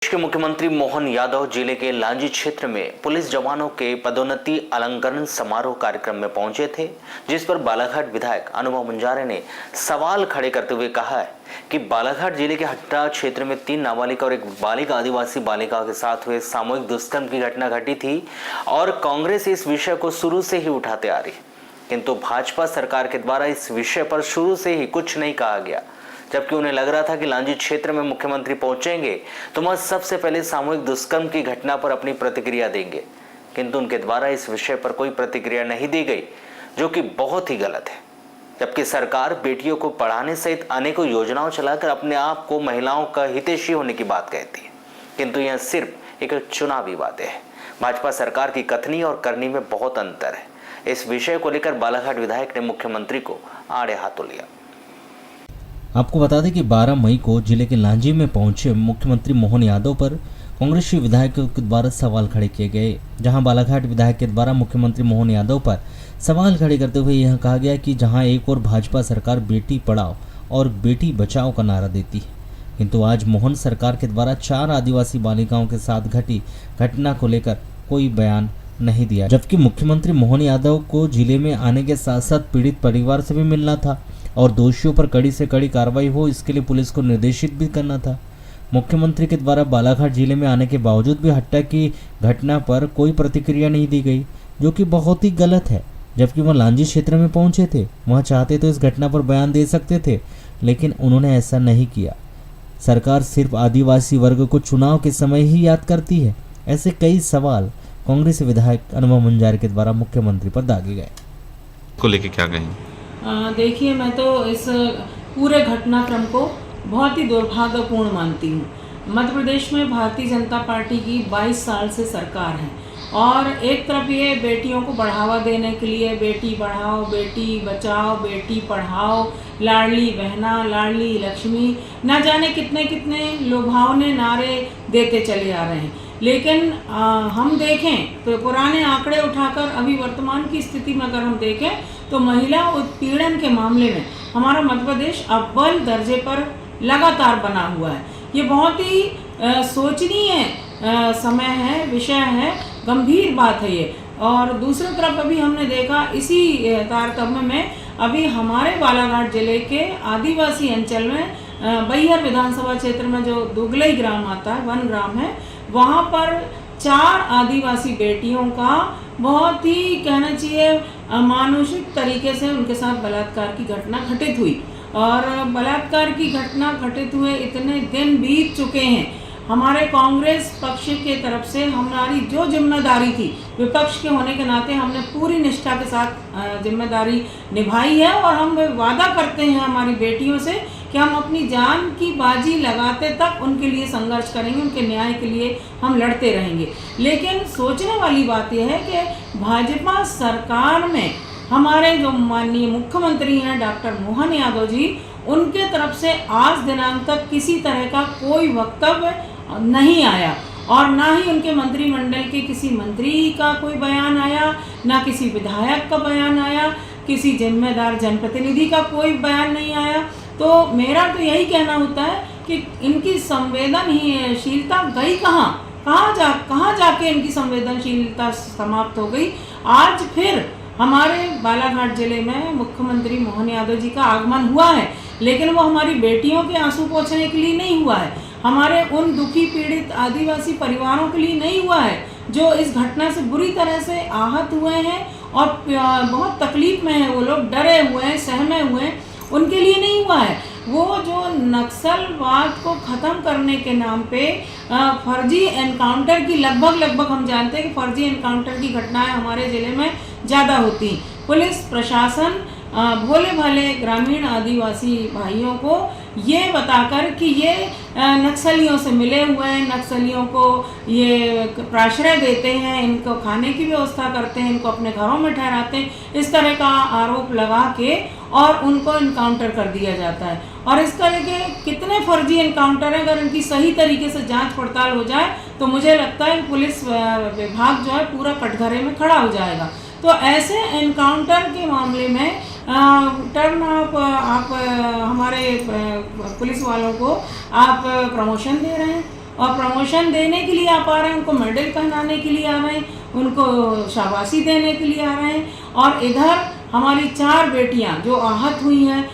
प्रदेश के मुख्यमंत्री मोहन यादव जिले के लांजी क्षेत्र में पुलिस जवानों के पदोन्नति अलंकरण समारोह कार्यक्रम में पहुंचे थे, जिस पर बालाघाट विधायक अनुभव बंजारे ने सवाल खड़े करते हुए कहा है कि बालाघाट जिले के हट्टा क्षेत्र में 3 नाबालिग और एक बालिग आदिवासी बालिका के साथ हुए सामूहिक दुष्कर्म की घटना घटी थी और कांग्रेस इस विषय को शुरू से ही उठाते आ रही, किंतु भाजपा सरकार के द्वारा इस विषय पर शुरू से ही कुछ नहीं कहा गया। जबकि उन्हें लग रहा था कि लांजी क्षेत्र में मुख्यमंत्री पहुंचेंगे तो वह सबसे पहले सामूहिक दुष्कर्म की घटना पर अपनी प्रतिक्रिया देंगे, किंतु उनके द्वारा इस विषय पर कोई प्रतिक्रिया नहीं दी गई, जो कि बहुत ही गलत है। जबकि सरकार बेटियों को पढ़ाने सहित अनेकों योजनाओं चलाकर अपने आप को महिलाओं का हितैषी होने की बात कहती है, किंतु यह सिर्फ एक चुनावी बातें है। भाजपा सरकार की कथनी और करनी में बहुत अंतर है। इस विषय को लेकर बालाघाट विधायक ने मुख्यमंत्री को आड़े हाथों लिया। आपको बता दें कि 12 मई को जिले के लांजी में पहुंचे मुख्यमंत्री मोहन यादव पर कांग्रेसी विधायकों के द्वारा सवाल खड़े किए गए, जहां बालाघाट विधायक के द्वारा मुख्यमंत्री मोहन यादव पर सवाल खड़े करते हुए यह कहा गया कि जहां एक और भाजपा सरकार बेटी पढ़ाओ और बेटी बचाओ का नारा देती है, किंतु आज मोहन सरकार के द्वारा 4 आदिवासी बालिकाओं के साथ घटी घटना को लेकर कोई बयान नहीं दिया। जबकि मुख्यमंत्री मोहन यादव को जिले में आने के साथ साथ पीड़ित परिवार से भी मिलना था और दोषियों पर कड़ी से कड़ी कार्रवाई हो, इसके लिए पुलिस को निर्देशित भी करना था। मुख्यमंत्री के द्वारा बालाघाट जिले में आने के बावजूद भी हत्या की घटना पर कोई प्रतिक्रिया नहीं दी गई, जो कि बहुत ही गलत है। जबकि वह लांजी क्षेत्र में पहुंचे थे, वह चाहते तो इस घटना पर बयान दे सकते थे, लेकिन उन्होंने ऐसा नहीं किया। सरकार सिर्फ आदिवासी वर्ग को चुनाव के समय ही याद करती है। ऐसे कई सवाल कांग्रेस विधायक अनुभव बंजारे के द्वारा मुख्यमंत्री पर दागे गए। को लेके क्या कहें? देखिए, मैं तो इस पूरे घटनाक्रम को बहुत ही दुर्भाग्यपूर्ण मानती हूँ। मध्य प्रदेश में भारतीय जनता पार्टी की 22 साल से सरकार है और एक तरफ ये बेटियों को बढ़ावा देने के लिए बेटी बढ़ाओ, बेटी बचाओ, बेटी पढ़ाओ, लाडली बहना, लाडली लक्ष्मी, ना जाने कितने कितने लुभावने नारे देते चले आ रहे हैं। लेकिन हम देखें तो पुराने आंकड़े उठाकर अभी वर्तमान की स्थिति में अगर हम देखें तो महिला उत्पीड़न के मामले में हमारा मध्य प्रदेश अव्वल दर्जे पर लगातार बना हुआ है। ये बहुत ही सोचनीय समय है, विषय है, गंभीर बात है ये। और दूसरी तरफ अभी हमने देखा इसी तारतम्य में अभी हमारे बालाघाट जिले के आदिवासी अंचल में बैहर विधानसभा क्षेत्र में जो दुगलई ग्राम आता है, वन ग्राम है, वहाँ पर 4 आदिवासी बेटियों का बहुत ही कहना चाहिए अमानुषिक तरीके से उनके साथ बलात्कार की घटना घटित हुई। और बलात्कार की घटना घटित हुए इतने दिन बीत चुके हैं। हमारे कांग्रेस पक्ष के तरफ से हमारी जो जिम्मेदारी थी, विपक्ष के होने के नाते हमने पूरी निष्ठा के साथ जिम्मेदारी निभाई है और हम वादा करते हैं हमारी बेटियों से कि हम अपनी जान की बाजी लगाते तक उनके लिए संघर्ष करेंगे, उनके न्याय के लिए हम लड़ते रहेंगे। लेकिन सोचने वाली बात यह है कि भाजपा सरकार में हमारे जो माननीय मुख्यमंत्री हैं डॉक्टर मोहन यादव जी, उनके तरफ से आज दिनांक तक किसी तरह का कोई वक्तव्य नहीं आया और ना ही उनके मंत्रिमंडल के किसी मंत्री का कोई बयान आया, ना किसी विधायक का बयान आया, किसी जिम्मेदार जनप्रतिनिधि का कोई बयान नहीं आया। तो मेरा तो यही कहना होता है कि इनकी संवेदनशीलता गई कहाँ जाके इनकी संवेदनशीलता समाप्त हो गई। आज फिर हमारे बालाघाट जिले में मुख्यमंत्री मोहन यादव जी का आगमन हुआ है, लेकिन वो हमारी बेटियों के आंसू पोंछने के लिए नहीं हुआ है, हमारे उन दुखी पीड़ित आदिवासी परिवारों के लिए नहीं हुआ है जो इस घटना से बुरी तरह से आहत हुए हैं और बहुत तकलीफ में हैं, वो लोग डरे हुए हैं, सहमे हुए हैं, उनके लिए नहीं हुआ है। वो जो नक्सलवाद को ख़त्म करने के नाम पे फर्जी एनकाउंटर की लगभग हम जानते हैं कि फर्जी एनकाउंटर की घटनाएं हमारे ज़िले में ज़्यादा होती हैं। पुलिस प्रशासन भोले भाले ग्रामीण आदिवासी भाइयों को ये बताकर कि ये नक्सलियों से मिले हुए हैं, नक्सलियों को ये प्राश्रय देते हैं, इनको खाने की व्यवस्था करते हैं, इनको अपने घरों में ठहराते हैं, इस तरह का आरोप लगा के और उनको इनकाउंटर कर दिया जाता है। और इस तरह के कितने फर्जी इनकाउंटर हैं, अगर इनकी सही तरीके से जांच पड़ताल हो जाए तो मुझे लगता है पुलिस विभाग जो है पूरा कटघरे में खड़ा हो जाएगा। तो ऐसे एनकाउंटर के मामले में टर्न आप हमारे पुलिस वालों को आप प्रमोशन दे रहे हैं और प्रमोशन देने के लिए आप आ रहे हैं, उनको मेडल पहनाने के लिए आ रहे हैं, उनको शाबाशी देने के लिए आ रहे हैं। और इधर हमारी 4 बेटियां जो आहत हुई हैं,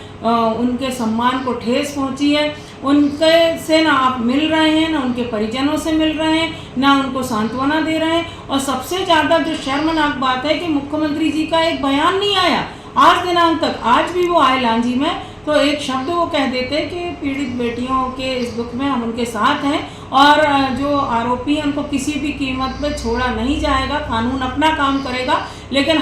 उनके सम्मान को ठेस पहुंची है, उनके से ना आप मिल रहे हैं, ना उनके परिजनों से मिल रहे हैं, ना उनको सांत्वना दे रहे हैं। और सबसे ज़्यादा जो शर्मनाक बात है कि मुख्यमंत्री जी का एक बयान नहीं आया आज दिनांक तक। आज भी वो आए लांजी में तो एक शब्द वो कह देते कि पीड़ित बेटियों के इस दुख में हम उनके साथ हैं और जो आरोपी हैं उनको किसी भी कीमत पे छोड़ा नहीं जाएगा, कानून अपना काम करेगा। लेकिन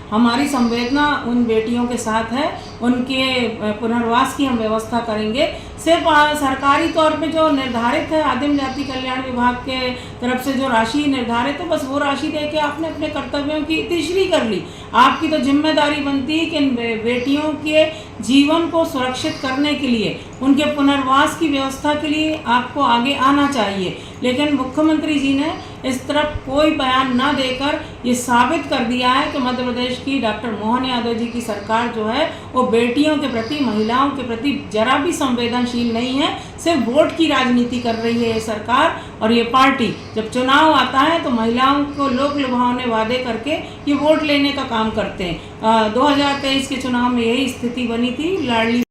हमारी संवेदना उन बेटियों के साथ है, उनके पुनर्वास की हम व्यवस्था करेंगे। सिर्फ सरकारी तौर पे जो निर्धारित है आदिम जाति कल्याण विभाग के तरफ से जो राशि निर्धारित है, बस वो राशि दे के आपने अपने कर्तव्यों की इतिश्री कर ली। आपकी तो जिम्मेदारी बनती है कि इन बेटियों के जीवन को सुरक्षित करने के लिए, उनके पुनर्वास की व्यवस्था के लिए आपको आगे आना चाहिए। लेकिन मुख्यमंत्री जी ने इस तरफ कोई बयान न देकर ये साबित कर दिया है कि मध्य प्रदेश की डॉक्टर मोहन यादव जी की सरकार जो है वो बेटियों के प्रति, महिलाओं के प्रति जरा भी संवेदनशील नहीं है। सिर्फ वोट की राजनीति कर रही है ये सरकार और ये पार्टी। जब चुनाव आता है तो महिलाओं को लोक लुभावने वादे करके ये वोट लेने का काम करते हैं। 2023 के चुनाव में यही स्थिति बनी थी। लाडली